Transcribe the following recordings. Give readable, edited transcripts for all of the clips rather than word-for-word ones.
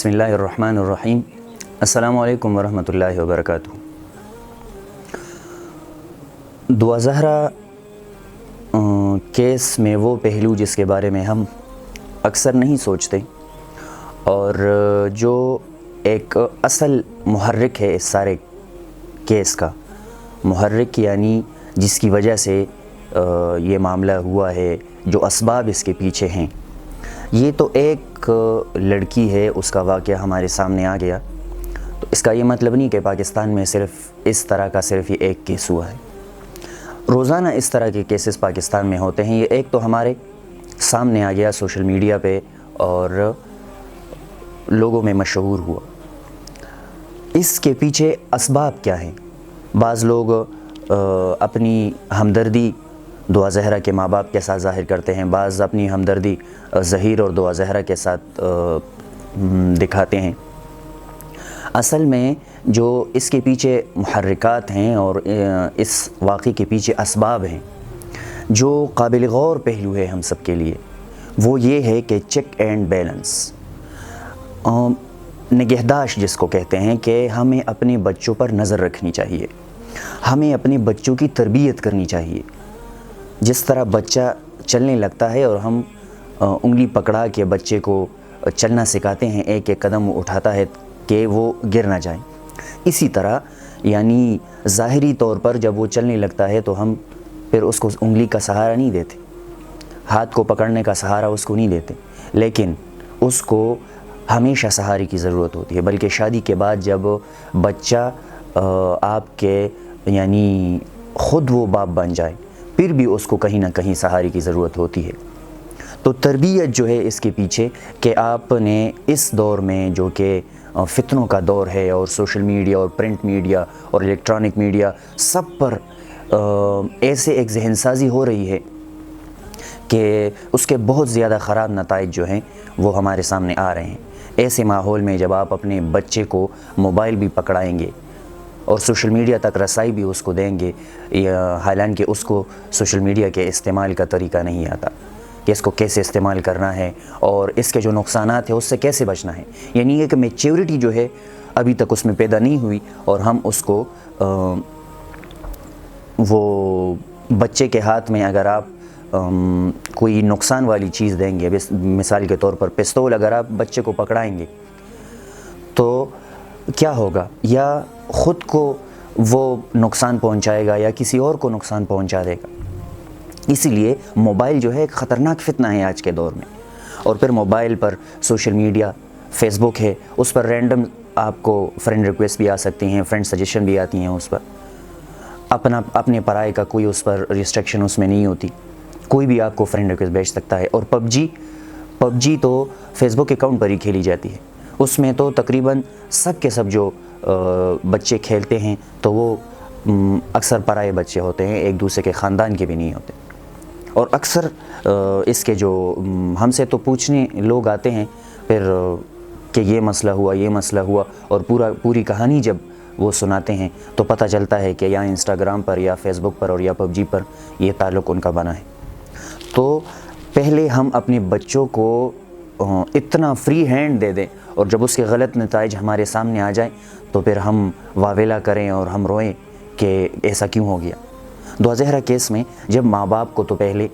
بسم اللہ الرحمن الرحیم۔ السلام علیکم ورحمۃ اللہ وبرکاتہ۔ دعا زہرا کیس میں وہ پہلو جس کے بارے میں ہم اکثر نہیں سوچتے اور جو ایک اصل محرک ہے اس سارے کیس کا، محرک یعنی جس کی وجہ سے یہ معاملہ ہوا ہے، جو اسباب اس کے پیچھے ہیں، یہ تو ایک لڑکی ہے، اس کا واقعہ ہمارے سامنے آ گیا، تو اس کا یہ مطلب نہیں کہ پاکستان میں صرف اس طرح کا صرف یہ ایک کیس ہوا ہے۔ روزانہ اس طرح کے کیسز پاکستان میں ہوتے ہیں۔ یہ ایک تو ہمارے سامنے آ گیا سوشل میڈیا پہ اور لوگوں میں مشہور ہوا۔ اس کے پیچھے اسباب کیا ہیں؟ بعض لوگ اپنی ہمدردی دعا زہرا کے ماں باپ کے ساتھ ظاہر کرتے ہیں، بعض اپنی ہمدردی ظہیر اور دعا زہرا کے ساتھ دکھاتے ہیں۔ اصل میں جو اس کے پیچھے محرکات ہیں اور اس واقعے کے پیچھے اسباب ہیں، جو قابل غور پہلو ہے ہم سب کے لیے، وہ یہ ہے کہ چیک اینڈ بیلنس، نگہداشت جس کو کہتے ہیں، کہ ہمیں اپنے بچوں پر نظر رکھنی چاہیے، ہمیں اپنے بچوں کی تربیت کرنی چاہیے۔ جس طرح بچہ چلنے لگتا ہے اور ہم انگلی پکڑا کے بچے کو چلنا سکھاتے ہیں، ایک ایک قدم اٹھاتا ہے کہ وہ گر نہ جائیں، اسی طرح یعنی ظاہری طور پر جب وہ چلنے لگتا ہے تو ہم پھر اس کو انگلی کا سہارا نہیں دیتے، ہاتھ کو پکڑنے کا سہارا اس کو نہیں دیتے، لیکن اس کو ہمیشہ سہارے کی ضرورت ہوتی ہے۔ بلکہ شادی کے بعد جب بچہ آپ کے یعنی خود وہ باپ بن جائے، پھر بھی اس کو کہیں نہ کہیں سہارے کی ضرورت ہوتی ہے۔ تو تربیت جو ہے اس کے پیچھے کہ آپ نے اس دور میں جو کہ فتنوں کا دور ہے اور سوشل میڈیا اور پرنٹ میڈیا اور الیکٹرانک میڈیا سب پر ایسے ایک ذہن سازی ہو رہی ہے کہ اس کے بہت زیادہ خراب نتائج جو ہیں وہ ہمارے سامنے آ رہے ہیں۔ ایسے ماحول میں جب آپ اپنے بچے کو موبائل بھی پکڑائیں گے اور سوشل میڈیا تک رسائی بھی اس کو دیں گے، حالانکہ اس کو سوشل میڈیا کے استعمال کا طریقہ نہیں آتا کہ اس کو کیسے استعمال کرنا ہے اور اس کے جو نقصانات ہیں اس سے کیسے بچنا ہے، یعنی یہ کہ میچیورٹی جو ہے ابھی تک اس میں پیدا نہیں ہوئی، اور ہم اس کو وہ بچے کے ہاتھ میں اگر آپ کوئی نقصان والی چیز دیں گے، مثال کے طور پر پستول اگر آپ بچے کو پکڑائیں گے تو کیا ہوگا؟ یا خود کو وہ نقصان پہنچائے گا یا کسی اور کو نقصان پہنچا دے گا۔ اسی لیے موبائل جو ہے ایک خطرناک فتنہ ہے آج کے دور میں، اور پھر موبائل پر سوشل میڈیا، فیس بک ہے، اس پر رینڈم آپ کو فرینڈ ریکویسٹ بھی آ سکتی ہیں، فرینڈ سجیشن بھی آتی ہیں، اس پر اپنے پرائے کا کوئی اس پر ریسٹرکشن اس میں نہیں ہوتی، کوئی بھی آپ کو فرینڈ ریکویسٹ بھیج سکتا ہے۔ اور پب جی تو فیس بک اکاؤنٹ پر ہی کھیلی جاتی ہے، اس میں تو تقریباً سب کے سب جو بچے کھیلتے ہیں تو وہ اکثر پرائے بچے ہوتے ہیں، ایک دوسرے کے خاندان کے بھی نہیں ہوتے، اور اکثر اس کے جو ہم سے تو پوچھنے لوگ آتے ہیں پھر کہ یہ مسئلہ ہوا اور پوری کہانی جب وہ سناتے ہیں تو پتہ چلتا ہے کہ یا انسٹاگرام پر یا فیس بک پر اور یا پب جی پر یہ تعلق ان کا بنا ہے۔ تو پہلے ہم اپنے بچوں کو اتنا فری ہینڈ دے دیں اور جب اس کے غلط نتائج ہمارے سامنے آ جائیں تو پھر ہم واویلا کریں اور ہم روئیں کہ ایسا کیوں ہو گیا۔ دعا زہرا کیس میں جب ماں باپ کو تو پہلے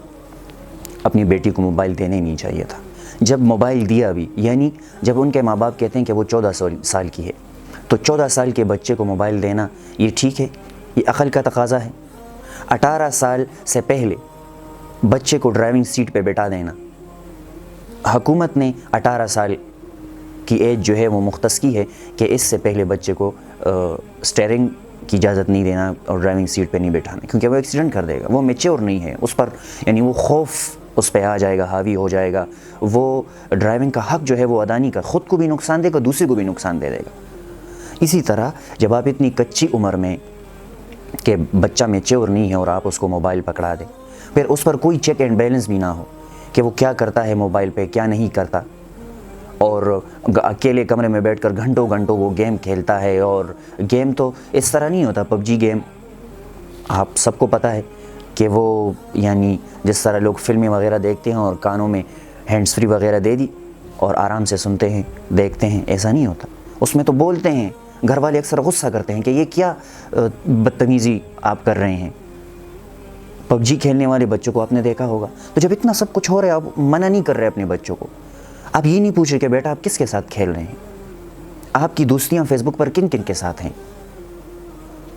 اپنی بیٹی کو موبائل دینا ہی نہیں چاہیے تھا، جب موبائل دیا بھی، یعنی جب ان کے ماں باپ کہتے ہیں کہ وہ 14 سال کی ہے تو 14 سال کے بچے کو موبائل دینا یہ ٹھیک ہے؟ یہ عقل کا تقاضا ہے؟ 18 سال سے پہلے بچے کو ڈرائیونگ سیٹ پہ بٹھا دینا، حکومت نے 18 سال کی ایج جو ہے وہ مختص کی ہے کہ اس سے پہلے بچے کو اسٹیئرنگ کی اجازت نہیں دینا اور ڈرائیونگ سیٹ پہ نہیں بٹھانا، کیونکہ وہ ایکسیڈنٹ کر دے گا، وہ میچور نہیں ہے، اس پر یعنی وہ خوف اس پہ آ جائے گا، حاوی ہو جائے گا، وہ ڈرائیونگ کا حق جو ہے وہ ادا نہیں کر، خود کو بھی نقصان دے گا، دوسرے کو بھی نقصان دے گا۔ اسی طرح جب آپ اتنی کچی عمر میں کہ بچہ میچور نہیں ہے اور آپ اس کو موبائل پکڑا دیں، پھر اس پر کوئی چیک اینڈ بیلنس بھی نہ ہو کہ وہ کیا کرتا ہے موبائل پہ، کیا نہیں کرتا، اور اکیلے کمرے میں بیٹھ کر گھنٹوں وہ گیم کھیلتا ہے، اور گیم تو اس طرح نہیں ہوتا، پب جی گیم آپ سب کو پتہ ہے کہ وہ یعنی جس طرح لوگ فلمیں وغیرہ دیکھتے ہیں اور کانوں میں ہینڈز فری وغیرہ دے دی اور آرام سے سنتے ہیں دیکھتے ہیں، ایسا نہیں ہوتا. اس میں تو بولتے ہیں، گھر والے اکثر غصہ کرتے ہیں کہ یہ کیا بدتمیزی آپ کر رہے ہیں. پب جی کھیلنے والے بچوں کو آپ نے دیکھا ہوگا. تو جب اتنا سب کچھ ہو رہا ہے، آپ منع نہیں کر رہے اپنے بچوں کو، آپ یہ نہیں پوچھ رہے کہ بیٹا آپ کس کے ساتھ کھیل رہے ہیں، آپ کی دوستیاں فیس بک پر کن کن کے ساتھ ہیں.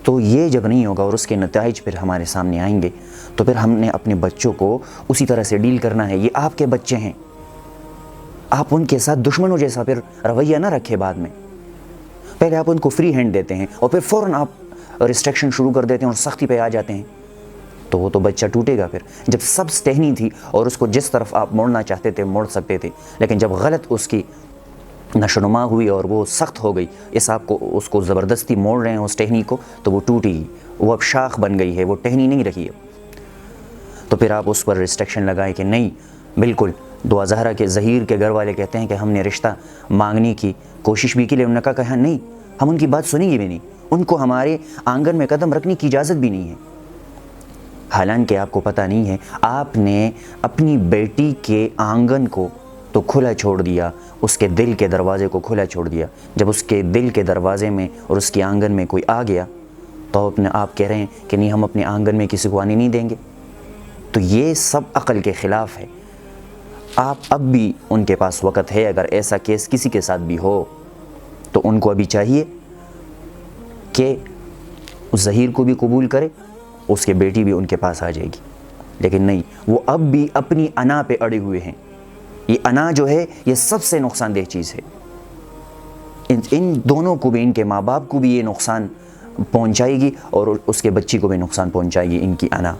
تو یہ جب نہیں ہوگا اور اس کے نتائج پھر ہمارے سامنے آئیں گے، تو پھر ہم نے اپنے بچوں کو اسی طرح سے ڈیل کرنا ہے. یہ آپ کے بچے ہیں، آپ ان کے ساتھ دشمنوں جیسا پھر رویہ نہ رکھے. بعد میں پہلے آپ ان کو فری ہینڈ دیتے ہیں اور پھر فوراً آپ ریسٹرکشن شروع کر دیتے ہیں اور سختی پہ آ جاتے ہیں، تو وہ تو بچہ ٹوٹے گا. پھر جب سب ٹہنی تھی اور اس کو جس طرف آپ موڑنا چاہتے تھے موڑ سکتے تھے، لیکن جب غلط اس کی نشوونما ہوئی اور وہ سخت ہو گئی، اس کو زبردستی موڑ رہے ہیں اس ٹہنی کو، تو وہ ٹوٹی گئی. وہ اب شاخ بن گئی ہے، وہ ٹہنی نہیں رہی اب. تو پھر آپ اس پر ریسٹرکشن لگائیں کہ نہیں بالکل. دعا زہرا کے ظہیر کے گھر والے کہتے ہیں کہ ہم نے رشتہ مانگنے کی کوشش بھی کی، لیکن انہوں نے کہا نہیں، ہم ان کی بات سنیں گے بھی نہیں، ان کو ہمارے آنگن میں قدم رکھنے کی اجازت بھی نہیں ہے. حالانکہ آپ کو پتہ نہیں ہے، آپ نے اپنی بیٹی کے آنگن کو تو کھلا چھوڑ دیا، اس کے دل کے دروازے کو کھلا چھوڑ دیا. جب اس کے دل کے دروازے میں اور اس کے آنگن میں کوئی آ گیا تو آپ کہہ رہے ہیں کہ نہیں ہم اپنے آنگن میں کسی کو آنے نہیں دیں گے. تو یہ سب عقل کے خلاف ہے. آپ اب بھی ان کے پاس وقت ہے، اگر ایسا کیس کسی کے ساتھ بھی ہو تو ان کو ابھی چاہیے کہ اس ظہیر کو بھی قبول کرے، اس کے بیٹی بھی ان کے پاس آ جائے گی. لیکن نہیں، وہ اب بھی اپنی انا پہ اڑے ہوئے ہیں. یہ انا جو ہے یہ سب سے نقصان دہ چیز ہے. ان دونوں کو بھی، ان کے ماں باپ کو بھی یہ نقصان پہنچائے گی اور اس کے بچی کو بھی نقصان پہنچائے گی ان کی انا.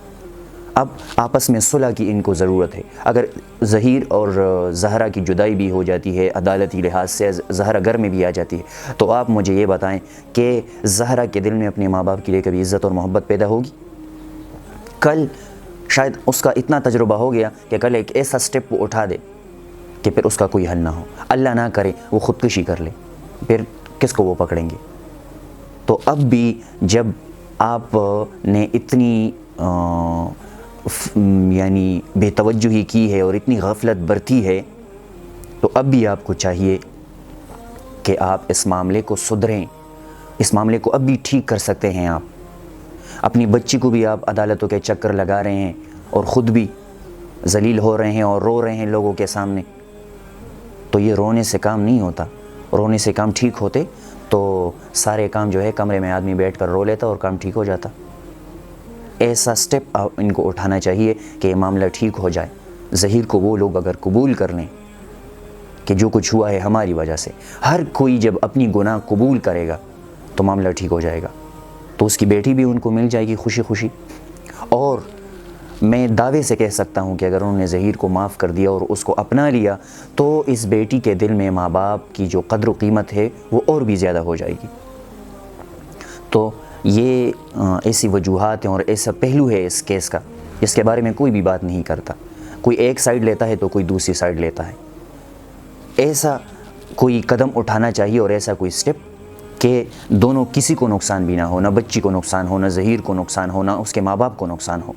اب آپس میں صلح کی ان کو ضرورت ہے. اگر ظہیر اور زہرا کی جدائی بھی ہو جاتی ہے عدالتی لحاظ سے، زہرا گھر میں بھی آ جاتی ہے، تو آپ مجھے یہ بتائیں کہ زہرا کے دل میں اپنے ماں باپ کے لیے کبھی عزت اور محبت پیدا ہوگی؟ کل شاید اس کا اتنا تجربہ ہو گیا کہ کل ایک ایسا سٹیپ وہ اٹھا دے کہ پھر اس کا کوئی حل نہ ہو، اللہ نہ کرے وہ خودکشی کر لے، پھر کس کو وہ پکڑیں گے؟ تو اب بھی جب آپ نے اتنی یعنی بے توجہی کی ہے اور اتنی غفلت برتی ہے، تو اب بھی آپ کو چاہیے کہ آپ اس معاملے کو سدھریں. اس معاملے کو اب بھی ٹھیک کر سکتے ہیں. آپ اپنی بچی کو بھی آپ عدالتوں کے چکر لگا رہے ہیں اور خود بھی ذلیل ہو رہے ہیں اور رو رہے ہیں لوگوں کے سامنے. تو یہ رونے سے کام نہیں ہوتا. رونے سے کام ٹھیک ہوتے تو سارے کام جو ہے کمرے میں آدمی بیٹھ کر رو لیتا اور کام ٹھیک ہو جاتا. ایسا سٹیپ ان کو اٹھانا چاہیے کہ یہ معاملہ ٹھیک ہو جائے. ظہیر کو وہ لوگ اگر قبول کر لیں کہ جو کچھ ہوا ہے ہماری وجہ سے، ہر کوئی جب اپنی گناہ قبول کرے گا تو معاملہ ٹھیک ہو جائے گا. تو اس کی بیٹی بھی ان کو مل جائے گی خوشی خوشی. اور میں دعوے سے کہہ سکتا ہوں کہ اگر انہوں نے ظہیر کو معاف کر دیا اور اس کو اپنا لیا تو اس بیٹی کے دل میں ماں باپ کی جو قدر و قیمت ہے وہ اور بھی زیادہ ہو جائے گی. تو یہ ایسی وجوہات ہیں اور ایسا پہلو ہے اس کیس کا جس کے بارے میں کوئی بھی بات نہیں کرتا. کوئی ایک سائیڈ لیتا ہے تو کوئی دوسری سائیڈ لیتا ہے. ایسا کوئی قدم اٹھانا چاہیے اور ایسا کوئی سٹیپ کہ دونوں کسی کو نقصان بھی نہ ہو، نہ بچی کو نقصان ہو، نہ ظہیر کو نقصان ہو، نہ اس کے ماں باپ کو نقصان ہو.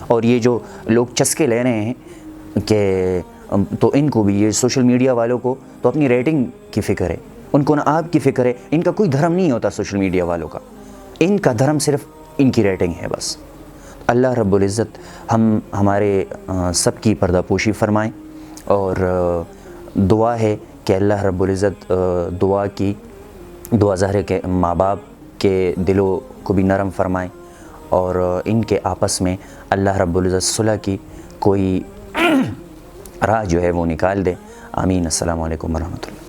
اور یہ جو لوگ چسکے لے رہے ہیں کہ تو ان کو بھی، یہ سوشل میڈیا والوں کو تو اپنی ریٹنگ کی فکر ہے، ان کو نہ آپ کی فکر ہے. ان کا کوئی دھرم نہیں ہوتا سوشل میڈیا والوں کا، ان کا دھرم صرف ان کی ریٹنگ ہے بس. اللہ رب العزت ہمارے سب کی پردہ پوشی فرمائیں. اور دعا ہے کہ اللہ رب العزت دعا زہرے کے ماں باپ کے دلوں کو بھی نرم فرمائیں اور ان کے آپس میں اللہ رب العزت صلح کی کوئی راہ جو ہے وہ نکال دے. آمین. السلام علیکم ورحمۃ اللہ.